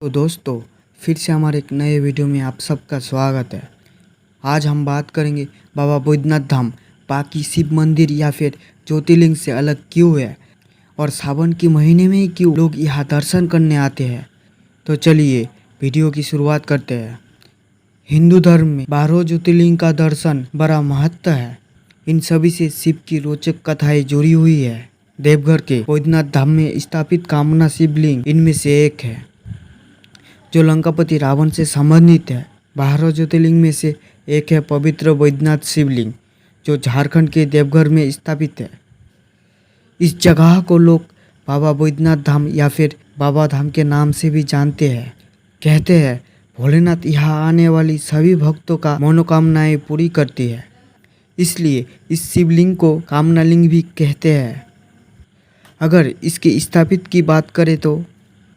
तो दोस्तों, फिर से हमारे एक नए वीडियो में आप सबका स्वागत है। आज हम बात करेंगे बाबा बैद्यनाथ धाम बाकी शिव मंदिर या फिर ज्योतिर्लिंग से अलग क्यों है और सावन के महीने में ही क्यों लोग यहाँ दर्शन करने आते हैं। तो चलिए वीडियो की शुरुआत करते हैं। हिंदू धर्म में 12 ज्योतिर्लिंग का दर्शन बड़ा महत्व है। इन सभी से शिव की रोचक कथाएं जुड़ी हुई है। देवघर के बैद्यनाथ धाम में स्थापित कामना शिवलिंग इनमें से एक है, जो लंकापति रावण से संबंधित है। 12 ज्योतिर्लिंग में से एक है पवित्र बैद्यनाथ शिवलिंग, जो झारखंड के देवघर में स्थापित है। इस जगह को लोग बाबा बैद्यनाथ धाम या फिर बाबा धाम के नाम से भी जानते हैं। कहते हैं भोलेनाथ यहाँ आने वाली सभी भक्तों का मनोकामनाएं पूरी करती है, इसलिए इस शिवलिंग को कामनालिंग भी कहते हैं। अगर इसके स्थापित की बात करें तो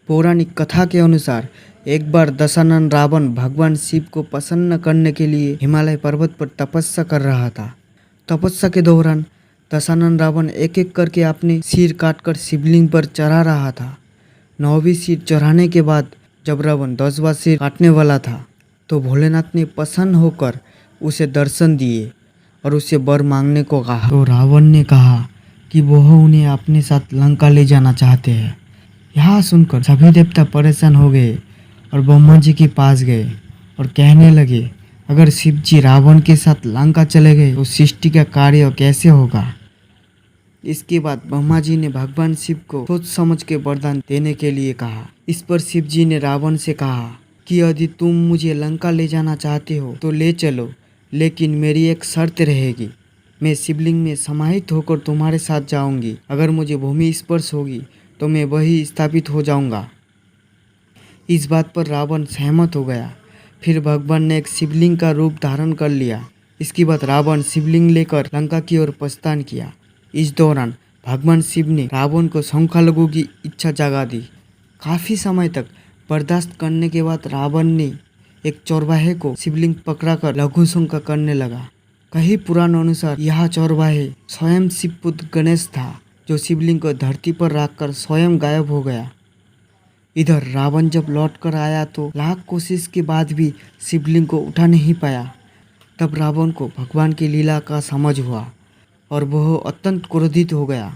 पौराणिक कथा के अनुसार एक बार दशानन रावण भगवान शिव को प्रसन्न करने के लिए हिमालय पर्वत पर तपस्या कर रहा था। तपस्या के दौरान दशानन रावण एक एक करके अपने सिर काटकर शिवलिंग पर चढ़ा रहा था। 9वीं सिर चढ़ाने के बाद जब रावण 10वां सिर काटने वाला था तो भोलेनाथ ने प्रसन्न होकर उसे दर्शन दिए और उसे वर मांगने को कहा। तो रावण ने कहा कि वह उन्हें अपने साथ लंका ले जाना चाहते हैं। यह सुनकर सभी देवता परेशान हो गए और ब्रह्मा जी के पास गए और कहने लगे, अगर शिव जी रावण के साथ लंका चले गए तो सृष्टि का कार्य कैसे होगा। इसके बाद ब्रह्मा जी ने भगवान शिव को सोच समझ के वरदान देने के लिए कहा। इस पर शिव जी ने रावण से कहा कि यदि तुम मुझे लंका ले जाना चाहते हो तो ले चलो, लेकिन मेरी एक शर्त रहेगी। मैं शिवलिंग में समाहित होकर तुम्हारे साथ जाऊंगी। अगर मुझे भूमि स्पर्श होगी तो मैं वही स्थापित हो जाऊंगा। इस बात पर रावण सहमत हो गया। फिर भगवान ने एक शिवलिंग का रूप धारण कर लिया। इसके बाद रावण शिवलिंग लेकर लंका की ओर प्रस्थान किया। इस दौरान भगवान शिव ने रावण को संख्यालघु की इच्छा जगा दी। काफ़ी समय तक बर्दाश्त करने के बाद रावण ने एक चौरवाहे को शिवलिंग पकड़ाकर लघु शंका करने लगा। कई पुराण अनुसार यह चौरवाहे स्वयं शिवपुत्र गणेश था, जो शिवलिंग को धरती पर रखकर स्वयं गायब हो गया। इधर रावण जब लौट कर आया तो लाख कोशिश के बाद भी शिवलिंग को उठा नहीं पाया। तब रावण को भगवान की लीला का समझ हुआ और वह अत्यंत क्रोधित हो गया।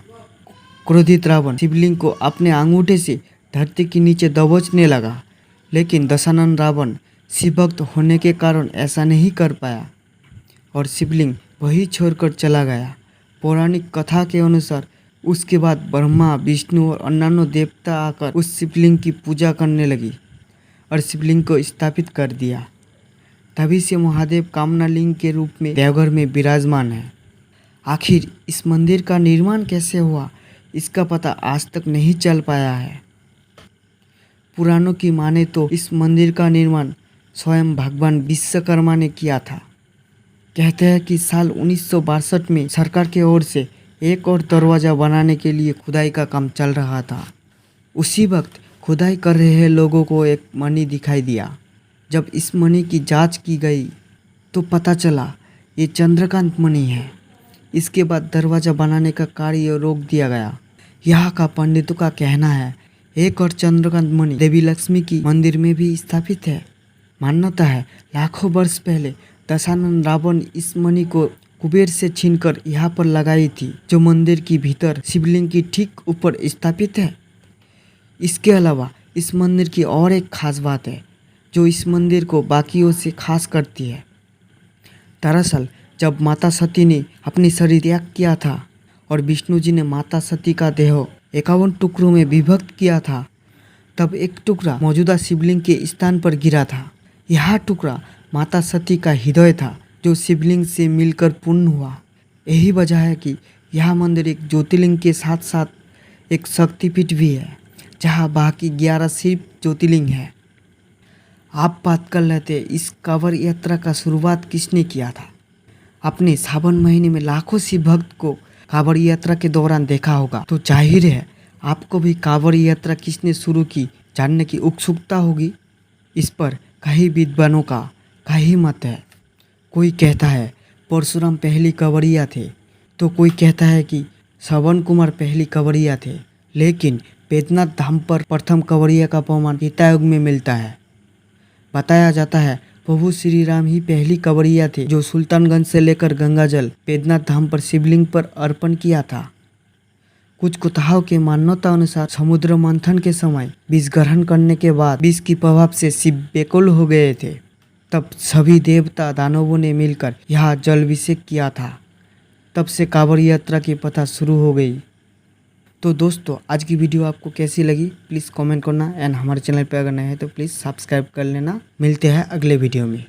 क्रोधित रावण शिवलिंग को अपने अंगूठे से धरती के नीचे दबोचने लगा, लेकिन दशानन रावण शिवभक्त होने के कारण ऐसा नहीं कर पाया और शिवलिंग वही छोड़कर चला गया। पौराणिक कथा के अनुसार उसके बाद ब्रह्मा, विष्णु और अन्य देवता आकर उस शिवलिंग की पूजा करने लगी और शिवलिंग को स्थापित कर दिया। तभी से महादेव कामनालिंग के रूप में देवघर में विराजमान है। आखिर इस मंदिर का निर्माण कैसे हुआ, इसका पता आज तक नहीं चल पाया है। पुराणों की माने तो इस मंदिर का निर्माण स्वयं भगवान विश्वकर्मा ने किया था। कहते हैं कि साल 1962 में सरकार की ओर से एक और दरवाज़ा बनाने के लिए खुदाई का काम चल रहा था। उसी वक्त खुदाई कर रहे लोगों को एक मणि दिखाई दिया। जब इस मणि की जांच की गई तो पता चला ये चंद्रकांत मणि है। इसके बाद दरवाज़ा बनाने का कार्य रोक दिया गया। यहाँ का पंडितों का कहना है एक और चंद्रकांत मणि देवी लक्ष्मी की मंदिर में भी स्थापित है। मान्यता है लाखों वर्ष पहले दशानन रावण इस मणि को कुबेर से छीनकर यहाँ पर लगाई थी, जो मंदिर की भीतर शिवलिंग की ठीक ऊपर स्थापित है। इसके अलावा इस मंदिर की और एक खास बात है जो इस मंदिर को बाकियों से खास करती है। दरअसल जब माता सती ने अपनी शरीर त्याग किया था और विष्णु जी ने माता सती का देह 51 टुकड़ों में विभक्त किया था, तब एक टुकड़ा मौजूदा शिवलिंग के स्थान पर गिरा था। यह टुकड़ा माता सती का हृदय था, जो शिवलिंग से मिलकर पूर्ण हुआ। यही वजह है कि यह मंदिर एक ज्योतिर्लिंग के साथ साथ एक शक्तिपीठ भी है, जहां बाकी 11 सिर्फ ज्योतिर्लिंग है। आप बात कर लेते इस कांवड़ यात्रा का शुरुआत किसने किया था। अपने सावन महीने में लाखों शिव भक्त को कांवड़ यात्रा के दौरान देखा होगा, तो जाहिर है आपको भी कांवड़ यात्रा किसने शुरू की जानने की उत्सुकता होगी। इस पर कई विद्वानों का कई मत है। कोई कहता है परशुराम पहली कांवड़िया थे, तो कोई कहता है कि श्रवण कुमार पहली कांवड़िया थे, लेकिन बैद्यनाथ धाम पर प्रथम कांवड़िया का प्रमाण त्रेता युग में मिलता है। बताया जाता है प्रभु श्री राम ही पहली कांवड़िया थे जो सुल्तानगंज से लेकर गंगाजल बैद्यनाथ धाम पर शिवलिंग पर अर्पण किया था। कुछ कथाओं के मान्यता अनुसार समुद्र मंथन के समय विष ग्रहण करने के बाद विष के प्रभाव से शिव बेकुल हो गए थे। तब सभी देवता दानवों ने मिलकर यहाँ जलाभिषेक किया था। तब से कांवड़ यात्रा की प्रथा शुरू हो गई। तो दोस्तों, आज की वीडियो आपको कैसी लगी प्लीज़ कमेंट करना एंड हमारे चैनल पर अगर नए हैं तो प्लीज़ सब्सक्राइब कर लेना। मिलते हैं अगले वीडियो में।